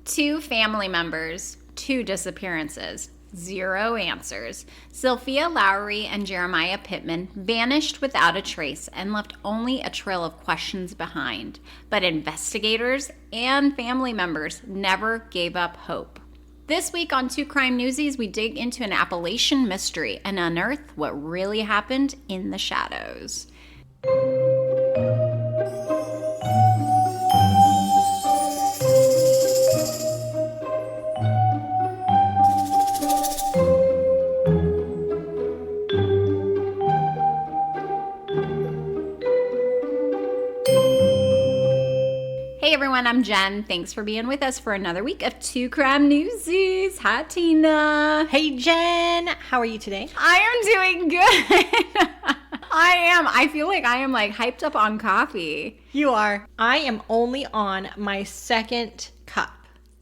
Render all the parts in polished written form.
2 family members, 2 disappearances, 0 answers. Zilpha Lowery and Jeremiah Pittman vanished without a trace and left only a trail of questions behind. But investigators and family members never gave up hope. This week on 2 Crime Newsies, we dig into an Appalachian mystery and unearth what really happened in the shadows. Hey everyone, I'm Jen. Thanks for being with us for another week of 2 Crime Newsies. Hi, Tina. Hey, Jen. How are you today? I am doing good. I am. I feel like I am hyped up on coffee. You are. I am only on my second cup.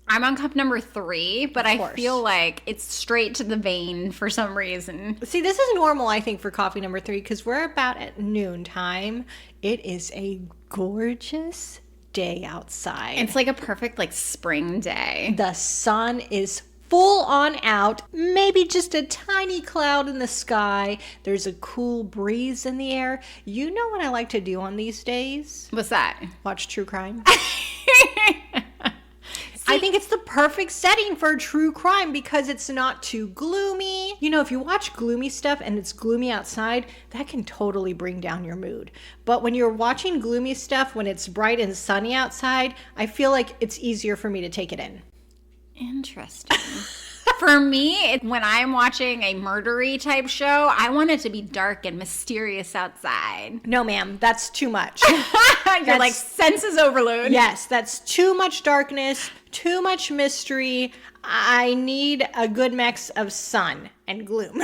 I'm on cup number 3, but I feel like it's straight to the vein for some reason. See, this is normal, I think, for coffee number 3 because we're about at noontime. It is a gorgeous day outside. It's like a perfect spring day. The sun is full on out, maybe just a tiny cloud in the sky. There's a cool breeze in the air. You know what I like to do on these days? What's that? Watch true crime. I think it's the perfect setting for true crime because it's not too gloomy. You know, if you watch gloomy stuff and it's gloomy outside, that can totally bring down your mood. But when you're watching gloomy stuff when it's bright and sunny outside, I feel like it's easier for me to take it in. Interesting. For me, when I'm watching a murdery type show, I want it to be dark and mysterious outside. No, ma'am, that's too much. You're like senses overload. Yes, that's too much darkness, too much mystery. I need a good mix of sun and gloom.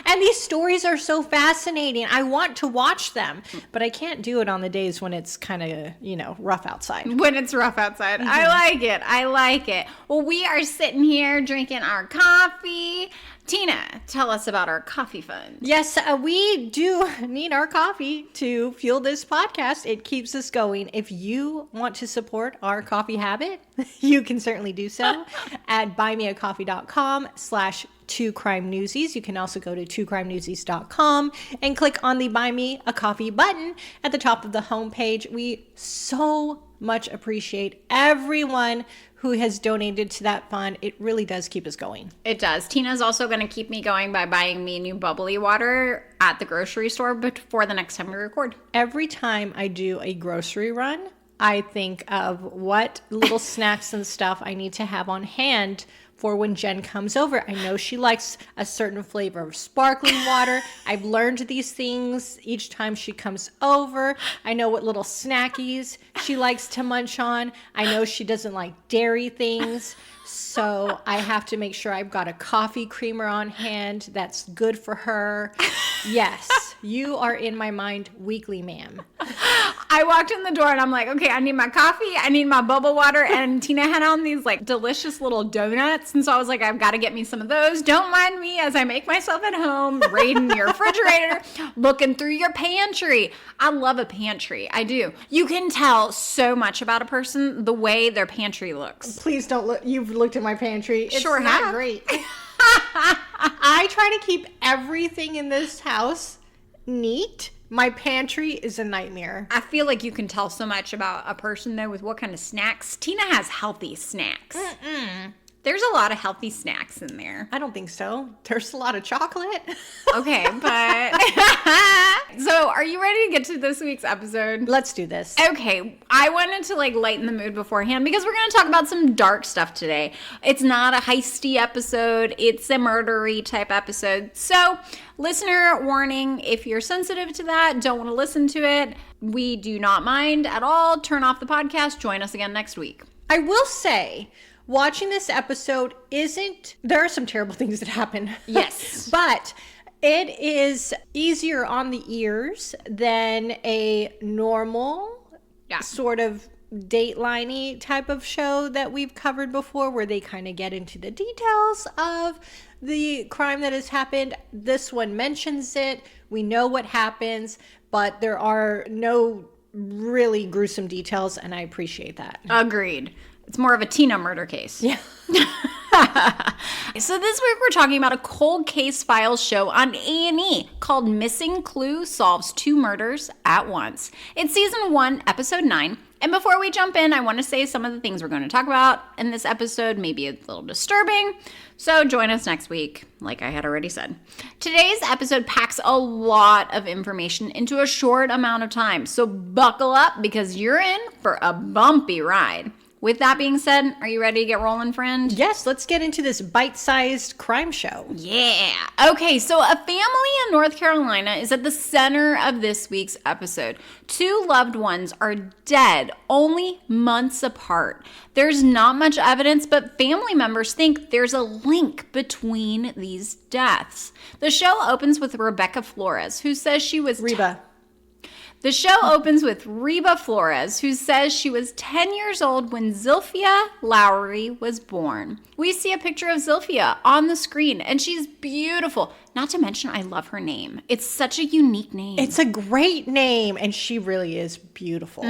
And these stories are so fascinating. I want to watch them, but I can't do it on the days when it's kind of, rough outside. When it's rough outside. Mm-hmm. I like it. Well, we are sitting here drinking our coffee. Tina, tell us about our coffee fund. Yes, we do need our coffee to fuel this podcast. It keeps us going. If you want to support our coffee habit, you can certainly do so at buymeacoffee.com/2crimenewsies. You can also go to 2crimenewsies.com and click on the Buy Me a Coffee button at the top of the homepage. We so much appreciate everyone who has donated to that fund. It really does keep us going. It does. Tina's also going to keep me going by buying me new bubbly water at the grocery store before the next time we record. Every time I do a grocery run, I think of what little snacks and stuff I need to have on hand for when Jen comes over. I know she likes a certain flavor of sparkling water. I've learned these things each time she comes over. I know what little snackies she likes to munch on. I know she doesn't like dairy things. So I have to make sure I've got a coffee creamer on hand that's good for her. Yes, you are in my mind weekly, ma'am. I walked in the door and I'm like, okay, I need my coffee, I need my bubble water, and Tina had on these delicious little donuts, and so I was like, I've got to get me some of those. Don't mind me as I make myself at home, raiding your refrigerator, looking through your pantry. I love a pantry. I do. You can tell so much about a person the way their pantry looks. Please don't look. You've looked at my pantry. It's sure not have. Great. I try to keep everything in this house neat. My pantry is a nightmare. I feel like you can tell so much about a person, though, with what kind of snacks. Tina has healthy snacks. Mm-mm. There's a lot of healthy snacks in there. I don't think so. There's a lot of chocolate. Okay, but... So, are you ready to get to this week's episode? Let's do this. Okay, I wanted to lighten the mood beforehand because we're going to talk about some dark stuff today. It's not a heisty episode. It's a murdery type episode. So, listener warning, if you're sensitive to that, don't want to listen to it, we do not mind at all. Turn off the podcast. Join us again next week. I will say... watching this episode there are some terrible things that happen. Yes. But it is easier on the ears than a normal sort of Dateline-y type of show that we've covered before, where they kind of get into the details of the crime that has happened. This one mentions it. We know what happens, but there are no really gruesome details, and I appreciate that. Agreed. It's more of a Tina murder case. Yeah. So this week we're talking about a cold case files show on A&E called Missing Clue Solves Two Murders at Once. It's season 1, episode 9. And before we jump in, I want to say some of the things we're going to talk about in this episode may be a little disturbing. So join us next week, like I had already said. Today's episode packs a lot of information into a short amount of time. So buckle up because you're in for a bumpy ride. With that being said, are you ready to get rolling, friend? Yes, let's get into this bite-sized crime show. Yeah. Okay, so a family in North Carolina is at the center of this week's episode. Two loved ones are dead, only months apart. There's not much evidence, but family members think there's a link between these deaths. The show opens with Rebecca Flores, who says she was... The show opens with Reba Flores, who says she was 10 years old when Zilpha Lowery was born. We see a picture of Zilpha on the screen, and she's beautiful. Not to mention, I love her name. It's such a unique name. It's a great name, and she really is beautiful.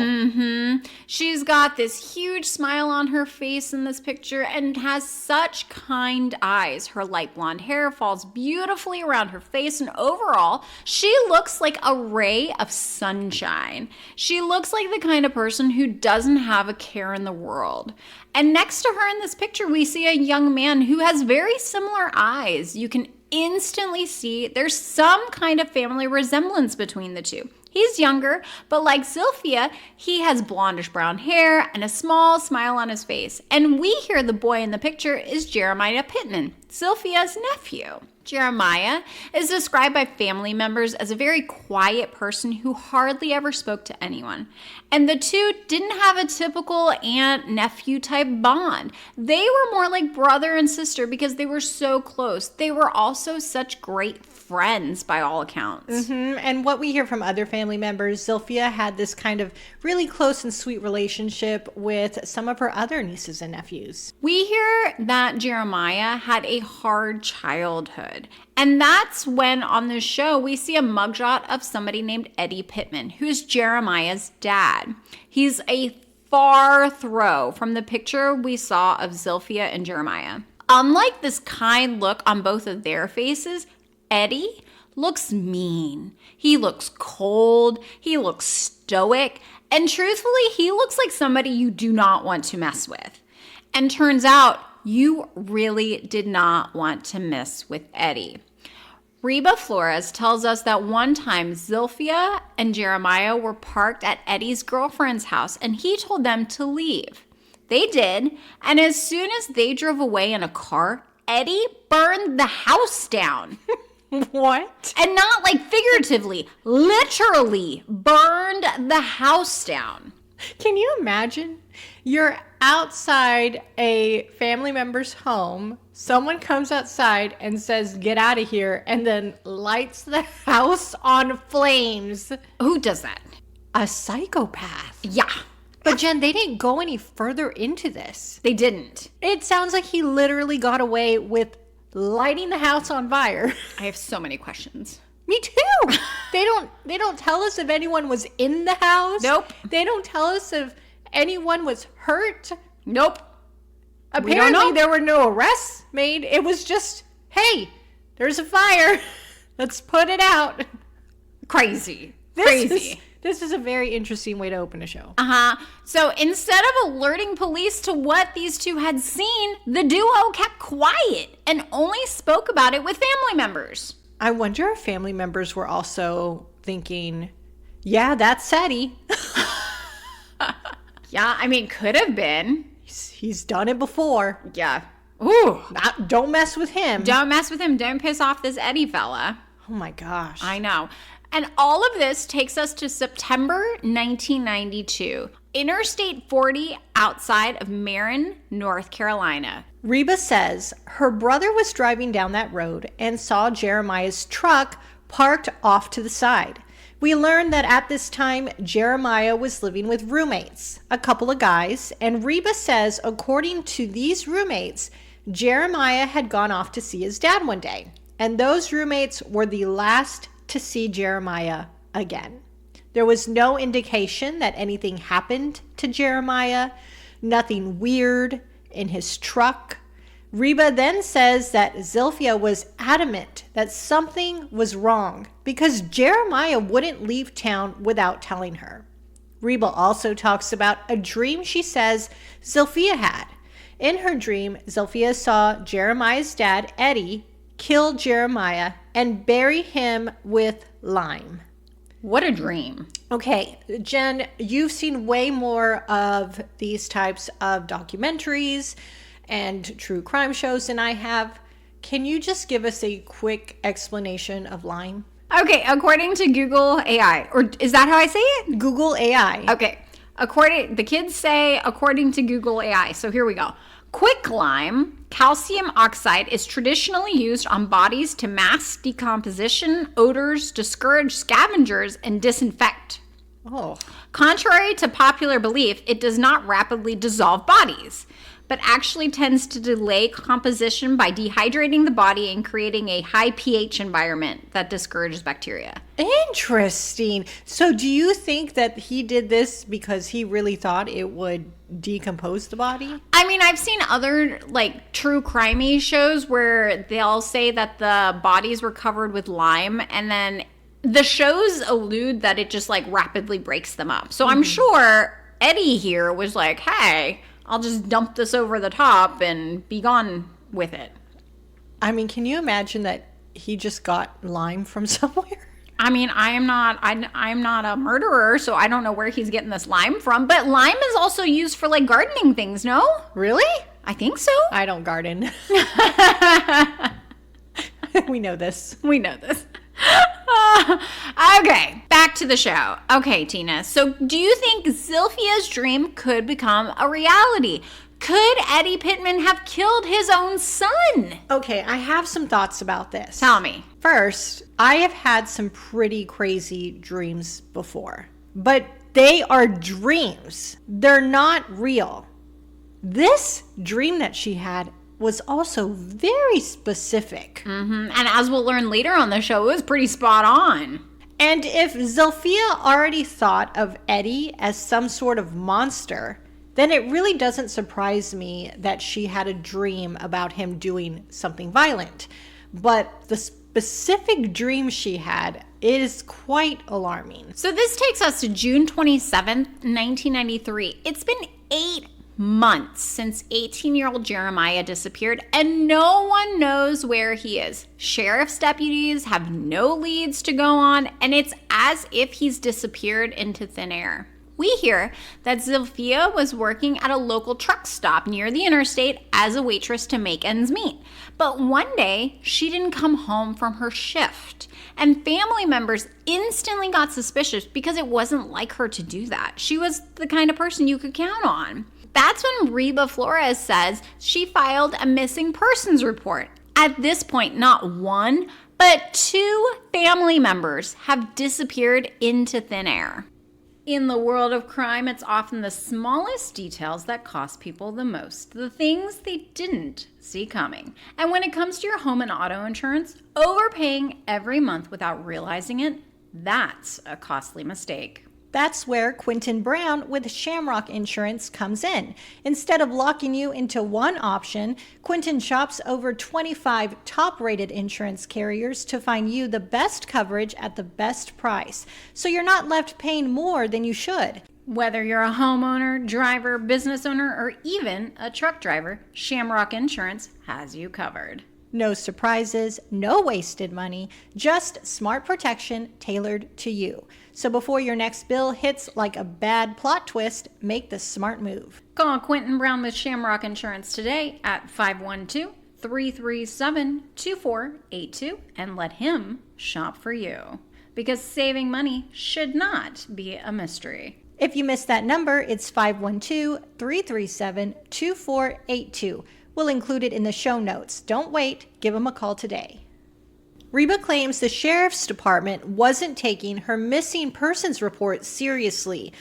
She's got this huge smile on her face in this picture and has such kind eyes. Her light blonde hair falls beautifully around her face, and overall, she looks like a ray of sunshine. She looks like the kind of person who doesn't have a care in the world. And next to her in this picture, we see a young man who has very similar eyes. You can instantly see there's some kind of family resemblance between the two. He's younger, but like Zilpha, he has blondish brown hair and a small smile on his face. And we hear the boy in the picture is Jeremiah Pittman, Zilpha's nephew. Jeremiah is described by family members as a very quiet person who hardly ever spoke to anyone. And the two didn't have a typical aunt-nephew type bond. They were more like brother and sister because they were so close. They were also such great friends by all accounts. And what we hear from other family members, Zilpha had this kind of really close and sweet relationship with some of her other nieces and nephews. We hear that Jeremiah had a hard childhood. And that's when on the show we see a mugshot of somebody named Eddie Pittman, who's Jeremiah's dad. He's a far throw from the picture we saw of Zilpha and Jeremiah. Unlike this kind look on both of their faces, Eddie looks mean. He looks cold. He looks stoic. And truthfully, he looks like somebody you do not want to mess with. And turns out, you really did not want to mess with Eddie. Reba Flores tells us that one time Zilpha and Jeremiah were parked at Eddie's girlfriend's house and he told them to leave. They did, and as soon as they drove away in a car, Eddie burned the house down. What? And not like figuratively, literally burned the house down. Can you imagine? You're outside a family member's home. Someone comes outside and says, "Get out of here," and then lights the house on flames. Who does that? A psychopath. Yeah. But Jen, they didn't go any further into this. They didn't. It sounds like he literally got away with lighting the house on fire. I have so many questions. Me too. They don't tell us if anyone was in the house. Nope. They don't tell us if anyone was hurt. Nope. Apparently there were no arrests made. It was just, hey, there's a fire. Let's put it out. Crazy. This is a very interesting way to open a show. So instead of alerting police to what these two had seen, the duo kept quiet and only spoke about it with family members. I wonder if family members were also thinking, yeah, that's Sadie. Yeah, I mean, could have been. He's done it before. Yeah. Ooh. Don't mess with him. Don't mess with him. Don't piss off this Eddie fella. Oh my gosh. I know. And all of this takes us to September 1992. Interstate 40 outside of Marin, North Carolina. Reba says her brother was driving down that road and saw Jeremiah's truck parked off to the side. We learned that at this time, Jeremiah was living with roommates, a couple of guys, and Reba says, according to these roommates, Jeremiah had gone off to see his dad one day, and those roommates were the last to see Jeremiah again. There was no indication that anything happened to Jeremiah, nothing weird in his truck. Reba then says that Zilpha was adamant that something was wrong because Jeremiah wouldn't leave town without telling her. Reba also talks about a dream she says Zilpha had. In her dream, Zilpha saw Jeremiah's dad, Eddie, kill Jeremiah and bury him with lime. What a dream. Okay, Jen, you've seen way more of these types of documentaries and true crime shows than I have. Can you just give us a quick explanation of lime? Okay, according to Google AI, or is that how I say it? Google AI. Okay, the kids say according to Google AI. So here we go. Quicklime calcium oxide is traditionally used on bodies to mask decomposition, odors, discourage scavengers, and disinfect. Oh. Contrary to popular belief, it does not rapidly dissolve bodies, but actually tends to delay composition by dehydrating the body and creating a high pH environment that discourages bacteria. Interesting. So do you think that he did this because he really thought it would decompose the body? I mean, I've seen other like true crimey shows where they'll say that the bodies were covered with lime, and then the shows allude that it just like rapidly breaks them up. So I'm sure Eddie here was like, hey, I'll just dump this over the top and be gone with it. I mean, can you imagine that he just got lime from somewhere? I mean, I'm not a murderer, so I don't know where he's getting this lime from. But lime is also used for like gardening things, no? Really? I think so. I don't garden. We know this. We know this. Okay, back to the show. Okay, Tina. So do you think Zilpha's dream could become a reality? Could Eddie Pittman have killed his own son? Okay, I have some thoughts about this. Tell me. First, I have had some pretty crazy dreams before, but they are dreams. They're not real. This dream that she had was also very specific. And as we'll learn later on the show, it was pretty spot on. And if Zilpha already thought of Eddie as some sort of monster, then it really doesn't surprise me that she had a dream about him doing something violent. But the specific dream she had is quite alarming. So this takes us to June 27th, 1993. It's been 8 months since 18-year-old Jeremiah disappeared, and no one knows where he is. Sheriff's deputies have no leads to go on, and it's as if he's disappeared into thin air. We hear that Zilpha was working at a local truck stop near the interstate as a waitress to make ends meet. But one day, she didn't come home from her shift. And family members instantly got suspicious because it wasn't like her to do that. She was the kind of person you could count on. That's when Reba Flores says she filed a missing persons report. At this point, not one, but 2 family members have disappeared into thin air. In the world of crime, it's often the smallest details that cost people the most, the things they didn't see coming. And when it comes to your home and auto insurance, overpaying every month without realizing it, that's a costly mistake. That's where Quentin Brown with Shamrock Insurance comes in. Instead of locking you into one option, Quentin shops over 25 top-rated insurance carriers to find you the best coverage at the best price, so you're not left paying more than you should. Whether you're a homeowner, driver, business owner, or even a truck driver, Shamrock Insurance has you covered. No surprises, no wasted money, just smart protection tailored to you. So before your next bill hits like a bad plot twist, make the smart move. Call Quentin Brown with Shamrock Insurance today at 512-337-2482 and let him shop for you. Because saving money should not be a mystery. If you missed that number, it's 512-337-2482. We'll include it in the show notes. Don't wait, give them a call today. Reba claims the sheriff's department wasn't taking her missing persons report seriously.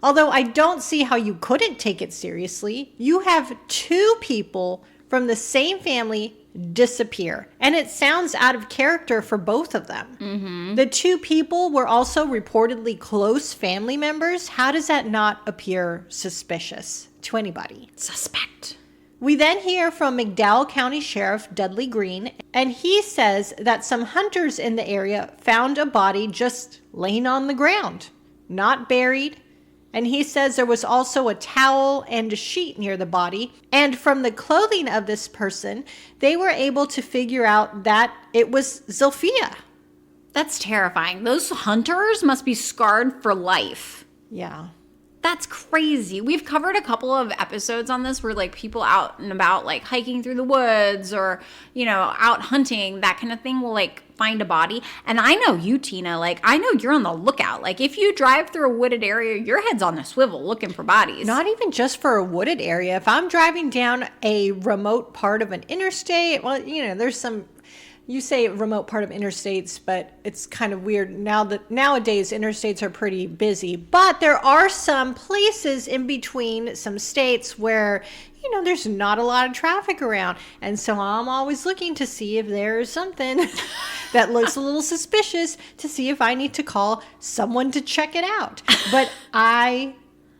Although I don't see how you couldn't take it seriously. You have 2 people from the same family disappear. And it sounds out of character for both of them. Mm-hmm. The two people were also reportedly close family members. How does that not appear suspicious to anybody? Suspect. We then hear from McDowell County Sheriff Dudley Green, and he says that some hunters in the area found a body just laying on the ground, not buried. And he says there was also a towel and a sheet near the body. And from the clothing of this person, they were able to figure out that it was Zilpha. That's terrifying. Those hunters must be scarred for life. Yeah. That's crazy. We've covered a couple of episodes on this where like people out and about like hiking through the woods or, you know, out hunting, that kind of thing will like find a body. And I know you, Tina, like I know you're on the lookout. Like if you drive through a wooded area, your head's on the swivel looking for bodies. Not even just for a wooded area. If I'm driving down a remote part of an interstate, well, you know, there's some... You say remote part of interstates, but it's kind of weird now that nowadays interstates are pretty busy. But there are some places in between some states where, you know, there's not a lot of traffic around. And so I'm always looking to see if there's something that looks a little suspicious to see if I need to call someone to check it out. But I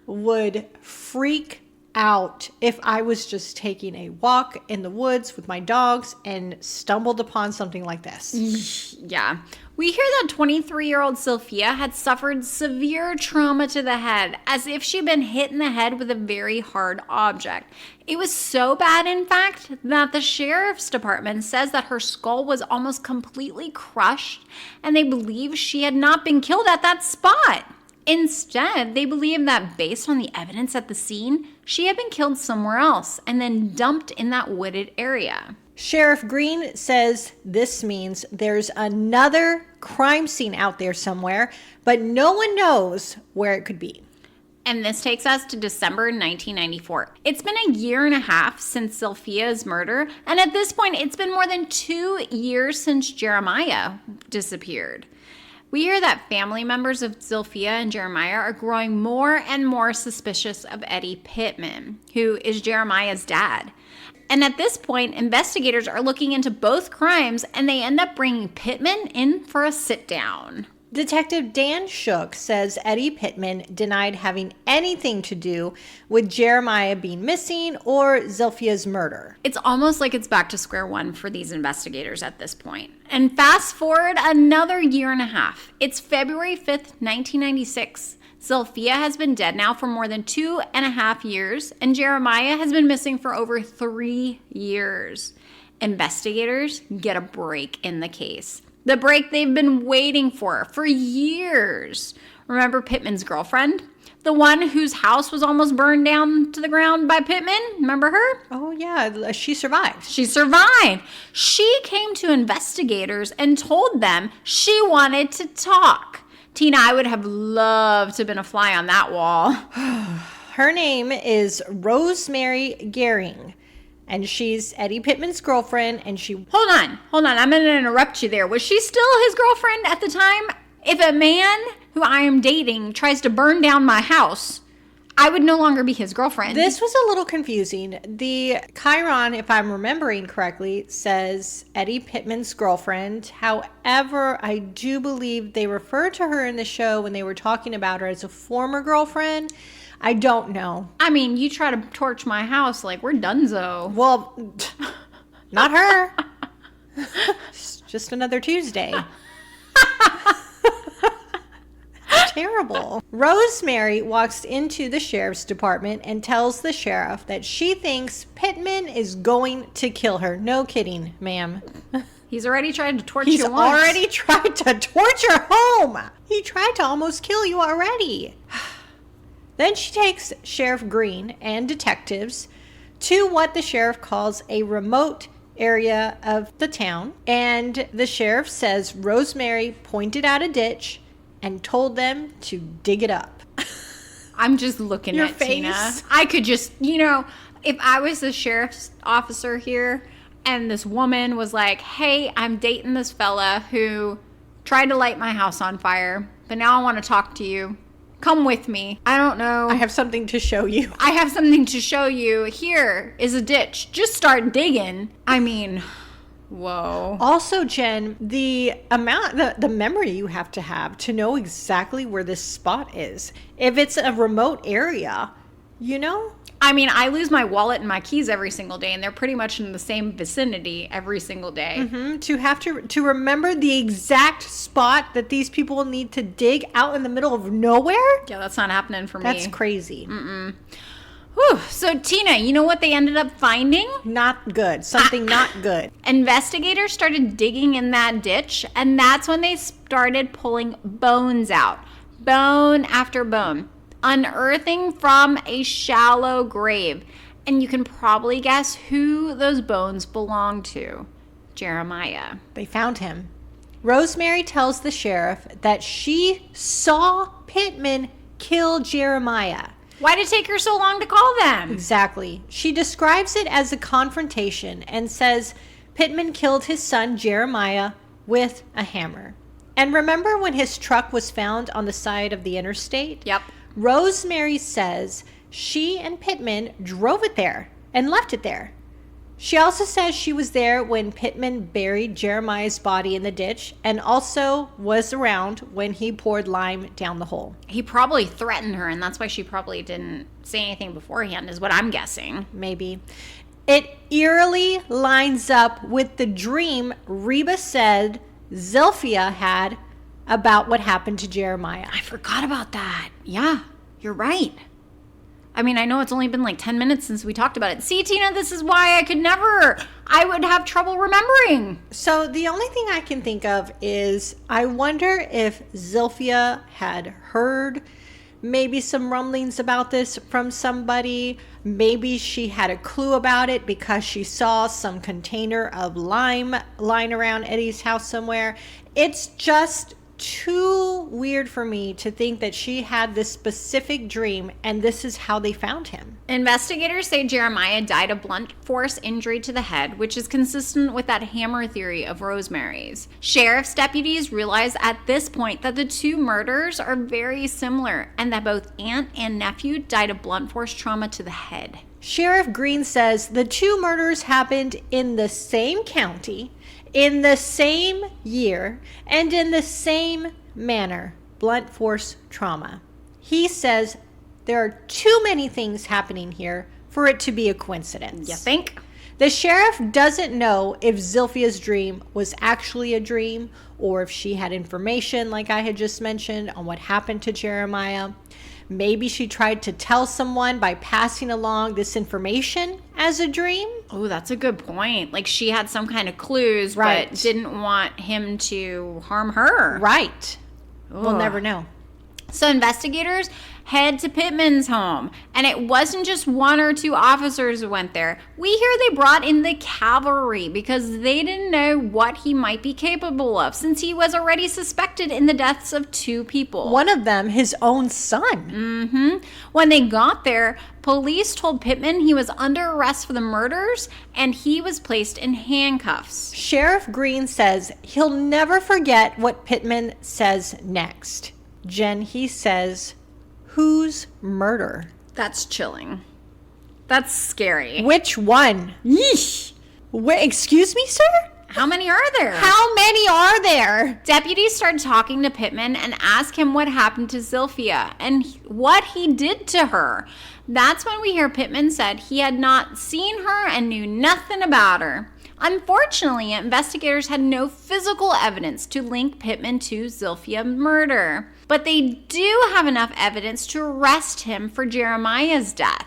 would freak out if I was just taking a walk in the woods with my dogs and stumbled upon something like this. Yeah. We hear that 23-year-old Zilpha had suffered severe trauma to the head, as if she'd been hit in the head with a very hard object. It was so bad, in fact, that the sheriff's department says that her skull was almost completely crushed, and they believe she had not been killed at that spot. Instead, they believe that based on the evidence at the scene, she had been killed somewhere else and then dumped in that wooded area. Sheriff Green says this means there's another crime scene out there somewhere, but no one knows where it could be. And this takes us to December 1994. It's been a year and a half since Zilpha's murder, and at this point, it's been more than 2 years since Jeremiah disappeared. We hear that family members of Zilpha and Jeremiah are growing more and more suspicious of Eddie Pittman, who is Jeremiah's dad. And at this point, investigators are looking into both crimes, and they end up bringing Pittman in for a sit-down. Detective Dan Shook says Eddie Pittman denied having anything to do with Jeremiah being missing or Zilpha's murder. It's almost like it's back to square one for these investigators at this point. And fast forward another year and a half. It's February 5th, 1996. Zilpha has been dead now for more than 2.5 years, and Jeremiah has been missing for over 3 years. Investigators get a break in the case. The break they've been waiting for years. Remember Pittman's girlfriend? The one whose house was almost burned down to the ground by Pittman? Remember her? Oh, yeah. She survived. She survived. She came to investigators and told them she wanted to talk. Tina, I would have loved to have been a fly on that wall. Her name is Rosemary Gehring. And she's Eddie Pittman's girlfriend, and she... Hold on. I'm going to interrupt you there. Was she still his girlfriend at the time? If a man who I am dating tries to burn down my house, I would no longer be his girlfriend. This was a little confusing. The Chiron, if I'm remembering correctly, says Eddie Pittman's girlfriend. However, I do believe they referred to her in the show when they were talking about her as a former girlfriend. I don't know. I mean, you try to torch my house, like, we're donezo. Well, not her. It's just another Tuesday. Terrible. Rosemary walks into the sheriff's department and tells the sheriff that she thinks Pittman is going to kill her. No kidding, ma'am. He's already tried to torch you once. He's already tried to torch your home. He tried to almost kill you already. Then she takes Sheriff Green and detectives to what the sheriff calls a remote area of the town. And the sheriff says Rosemary pointed out a ditch and told them to dig it up. I'm just looking Your at face. Tina. I could just, if I was the sheriff's officer here and this woman was like, hey, I'm dating this fella who tried to light my house on fire, but now I want to talk to you. Come with me. I don't know. I have something to show you. I have something to show you. Here is a ditch. Just start digging. I mean, whoa. Also, Jen, the memory you have to know exactly where this spot is. If it's a remote area, you know? I mean, I lose my wallet and my keys every single day, and they're pretty much in the same vicinity every single day. Mm-hmm. To remember the exact spot that these people need to dig out in the middle of nowhere? Yeah, that's not happening for me. That's crazy. Whew. So, Tina, you know what they ended up finding? Not good. Something not good. Investigators started digging in that ditch, and that's when they started pulling bones out. Bone after bone. Unearthing from a shallow grave. And you can probably guess who those bones belong to. Jeremiah. They found him. Rosemary tells the sheriff that she saw Pittman kill Jeremiah. Why did it take her so long to call them? Exactly. She describes it as a confrontation and says Pittman killed his son Jeremiah with a hammer. And remember when his truck was found on the side of the interstate? Yep. Rosemary says she and Pittman drove it there and left it there. She also says she was there when Pittman buried Jeremiah's body in the ditch and also was around when he poured lime down the hole. He probably threatened her, and that's why she probably didn't say anything beforehand, is what I'm guessing. Maybe. It eerily lines up with the dream Reba said Zilpha had about what happened to Jeremiah. I forgot about that. Yeah, you're right. I mean, I know it's only been like 10 minutes since we talked about it. See, Tina, this is why I would have trouble remembering. So the only thing I can think of is I wonder if Zilpha had heard maybe some rumblings about this from somebody. Maybe she had a clue about it because she saw some container of lime lying around Eddie's house somewhere. It's just too weird for me to think that she had this specific dream and this is how they found him. Investigators say Jeremiah died of blunt force injury to the head, which is consistent with that hammer theory of Rosemary's. Sheriff's deputies realize at this point that the two murders are very similar and that both aunt and nephew died of blunt force trauma to the head. Sheriff Green says the two murders happened in the same county, in the same year, and in the same manner, blunt force trauma. He says there are too many things happening here for it to be a coincidence. You think? The sheriff doesn't know if Zilpha's dream was actually a dream or if she had information, like I had just mentioned, on what happened to Jeremiah. Maybe she tried to tell someone by passing along this information as a dream. Oh, that's a good point. Like she had some kind of clues, Right. but didn't want him to harm her. Right. We'll Ugh. never know. So investigators head to Pittman's home, and it wasn't just one or two officers who went there. We hear they brought in the cavalry because they didn't know what he might be capable of, since he was already suspected in the deaths of two people. One of them, his own son. When they got there, police told Pittman he was under arrest for the murders, and he was placed in handcuffs. Sheriff Green says he'll never forget what Pittman says next. Jen, he says, "Whose murder?" That's chilling. That's scary. Which one? Yeesh. Wait, excuse me, sir? How many are there? How many are there? Deputies started talking to Pittman and asked him what happened to Zilpha and what he did to her. That's when we hear Pittman said he had not seen her and knew nothing about her. Unfortunately, investigators had no physical evidence to link Pittman to Zilpha's murder, but they do have enough evidence to arrest him for Jeremiah's death.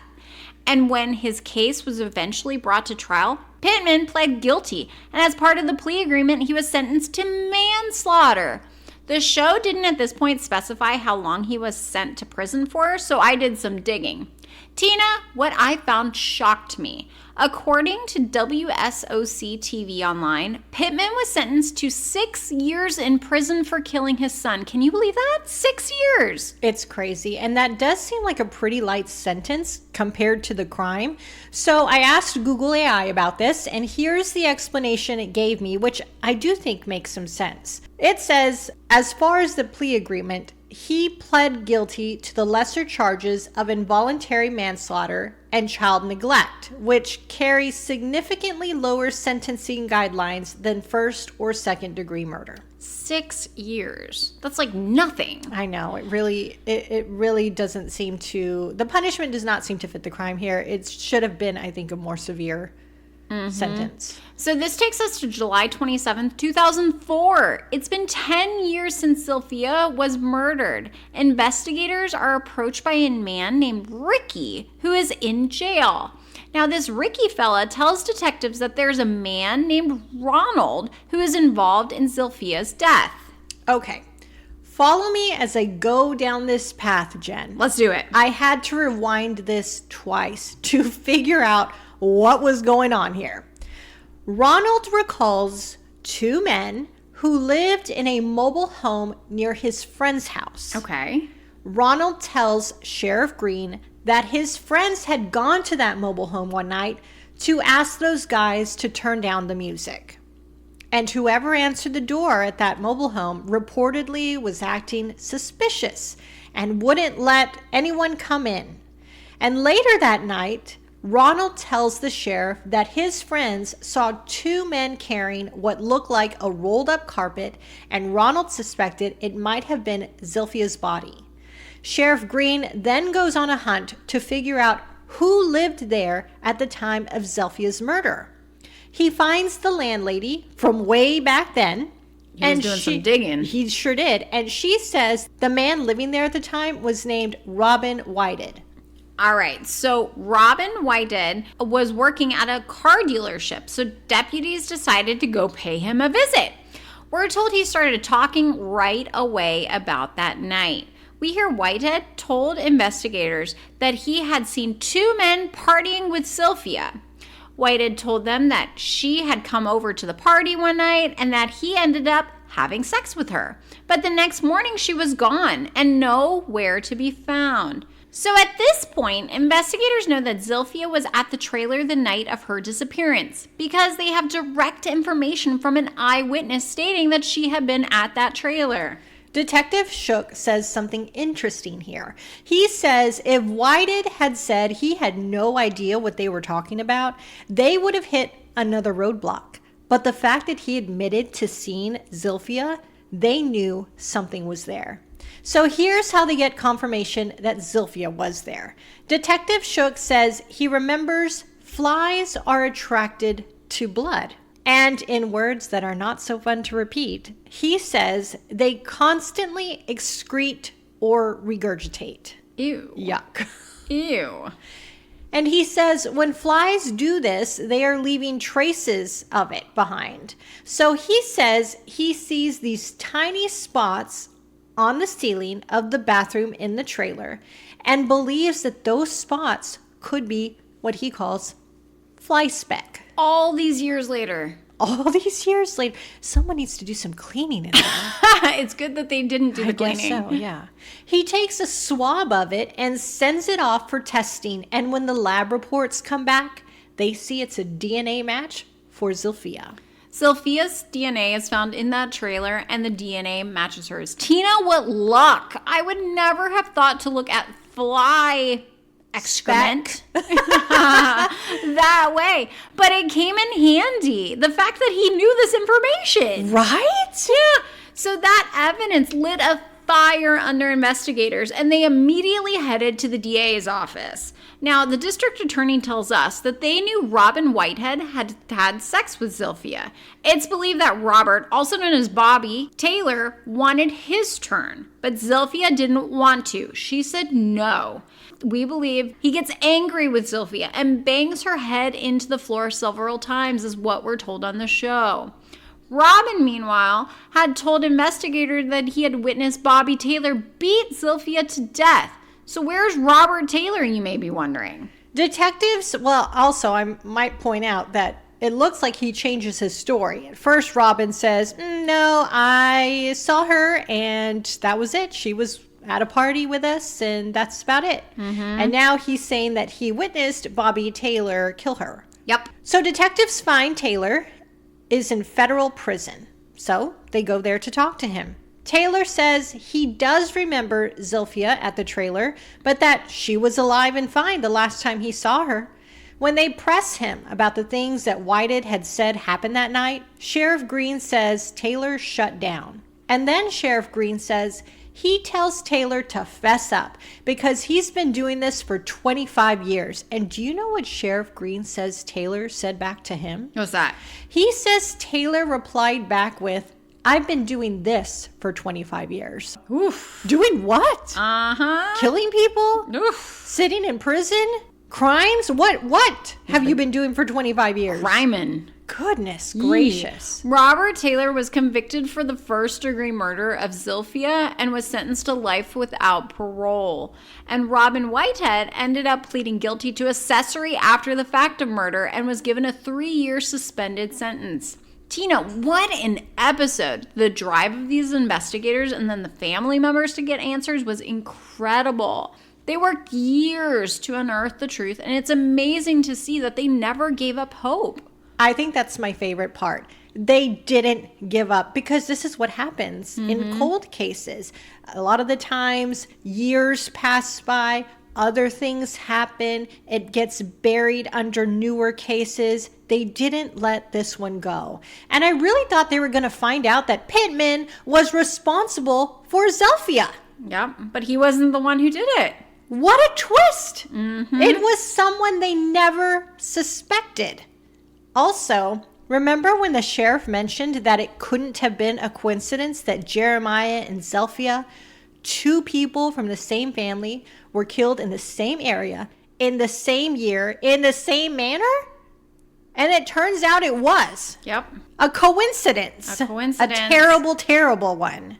And when his case was eventually brought to trial, Pittman pled guilty, and as part of the plea agreement, he was sentenced to manslaughter. The show didn't at this point specify how long he was sent to prison for, so I did some digging. Tina, what I found shocked me. According to WSOC TV Online, Pittman was sentenced to 6 years in prison for killing his son. Can you believe that? 6 years! It's crazy. And that does seem like a pretty light sentence compared to the crime. So I asked Google AI about this, and here's the explanation it gave me, which I do think makes some sense. It says, as far as the plea agreement, he pled guilty to the lesser charges of involuntary manslaughter and child neglect, which carry significantly lower sentencing guidelines than first or second degree murder. 6 years. That's like nothing. I know. It really doesn't seem to, the punishment does not seem to fit the crime here. It should have been, I think, a more severe sentence. So this takes us to July 27th, 2004. It's been 10 years since Zilpha was murdered. Investigators are approached by a man named Ricky, who is in jail. Now, this Ricky fella tells detectives that there's a man named Ronald who is involved in Zilpha's death. Okay. Follow me as I go down this path, Jen. Let's do it. I had to rewind this twice to figure out what was going on here. Ronald recalls 2 men who lived in a mobile home near his friend's house. Okay. Ronald tells Sheriff Green that his friends had gone to that mobile home one night to ask those guys to turn down the music. And whoever answered the door at that mobile home reportedly was acting suspicious and wouldn't let anyone come in. And later that night, Ronald tells the sheriff that his friends saw 2 men carrying what looked like a rolled up carpet, and Ronald suspected it might have been Zilpha's body. Sheriff Green then goes on a hunt to figure out who lived there at the time of Zilpha's murder. He finds the landlady from way back then. He was doing some digging. He sure did. And she says the man living there at the time was named Robin Whited. All right, so Robin Whited was working at a car dealership, so deputies decided to go pay him a visit. We're told he started talking right away about that night. We hear Whitehead told investigators that he had seen 2 men partying with Zilpha. Whitehead told them that she had come over to the party one night and that he ended up having sex with her. But the next morning she was gone and nowhere to be found. So at this point, investigators know that Zilpha was at the trailer the night of her disappearance because they have direct information from an eyewitness stating that she had been at that trailer. Detective Shook says something interesting here. He says if Whited had said he had no idea what they were talking about, they would have hit another roadblock. But the fact that he admitted to seeing Zilpha, they knew something was there. So here's how they get confirmation that Zilpha was there. Detective Shook says he remembers flies are attracted to blood. And in words that are not so fun to repeat, he says they constantly excrete or regurgitate. Ew. Yuck. Ew. And he says when flies do this, they are leaving traces of it behind. So he says he sees these tiny spots on the ceiling of the bathroom in the trailer and believes that those spots could be what he calls fly speck. All these years later. All these years later. Someone needs to do some cleaning in there. It's good that they didn't do the cleaning. I guess so, yeah. He takes a swab of it and sends it off for testing. And when the lab reports come back, they see it's a DNA match for Zilpha. Zilpha's DNA is found in that trailer and the DNA matches hers. Tina, what luck! I would never have thought to look at fly excrement that way, but it came in handy. The fact that he knew this information. Right? Yeah. So that evidence lit a fire under investigators and they immediately headed to the DA's office. Now, the district attorney tells us that they knew Robin Whitehead had had sex with Zilpha. It's believed that Robert, also known as Bobby Taylor, wanted his turn, but Zilpha didn't want to. She said no. We believe he gets angry with Zilpha and bangs her head into the floor several times, is what we're told on the show. Robin, meanwhile, had told investigators that he had witnessed Bobby Taylor beat Zilpha to death. So where's Robert Taylor, you may be wondering? Detectives, well, also I might point out that it looks like he changes his story. At first, Robin says, no, I saw her and that was it. She was at a party with us and that's about it. Mm-hmm. And now he's saying that he witnessed Bobby Taylor kill her. Yep. So detectives find Taylor is in federal prison. So they go there to talk to him. Taylor says he does remember Zilpha at the trailer, but that she was alive and fine the last time he saw her. When they press him about the things that Whited had said happened that night, Sheriff Green says Taylor shut down. And then Sheriff Green says he tells Taylor to fess up because he's been doing this for 25 years. And do you know what Sheriff Green says Taylor said back to him? What's that? He says Taylor replied back with, I've been doing this for 25 years. Oof. Doing what? Uh-huh. Killing people? Oof. Sitting in prison? Crimes? What have you been doing for 25 years? Ryman. Goodness gracious. Robert Taylor was convicted for the first-degree murder of Zilpha and was sentenced to life without parole. And Robin Whitehead ended up pleading guilty to accessory after the fact of murder and was given a 3-year suspended sentence. Tina, what an episode. The drive of these investigators and then the family members to get answers was incredible. They worked years to unearth the truth, and it's amazing to see that they never gave up hope. I think that's my favorite part. They didn't give up because this is what happens in cold cases. A lot of the times, years pass by, other things happen, it gets buried under newer cases. They didn't let this one go. And I really thought they were going to find out that Pittman was responsible for Zilpha. Yep, but he wasn't the one who did it. What a twist! It was someone they never suspected. Also, remember when the sheriff mentioned that it couldn't have been a coincidence that Jeremiah and Zilpha, 2 people from the same family, were killed in the same area, in the same year, in the same manner? And it turns out it was. Yep. A coincidence. A coincidence. A terrible, terrible one.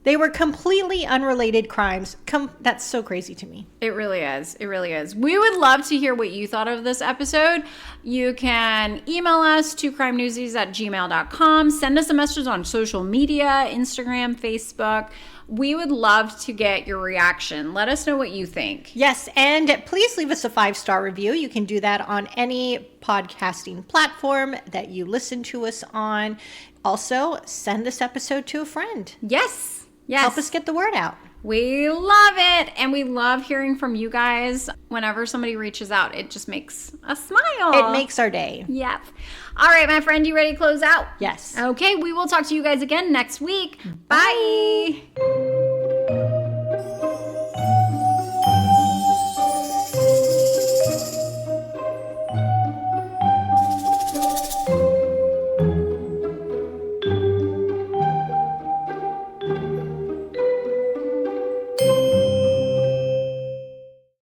They were completely unrelated crimes. That's so crazy to me. It really is. It really is. We would love to hear what you thought of this episode. You can email us to crimenewsies@gmail.com. Send us a message on social media, Instagram, Facebook. We would love to get your reaction. Let us know what you think. Yes, and please leave us a 5-star review. You can do that on any podcasting platform that you listen to us on. Also, send this episode to a friend. Yes. Yes. Help us get the word out. We love it. And we love hearing from you guys. Whenever somebody reaches out, it just makes us smile. It makes our day. Yep. All right, my friend, you ready to close out? Yes. Okay, we will talk to you guys again next week. Bye.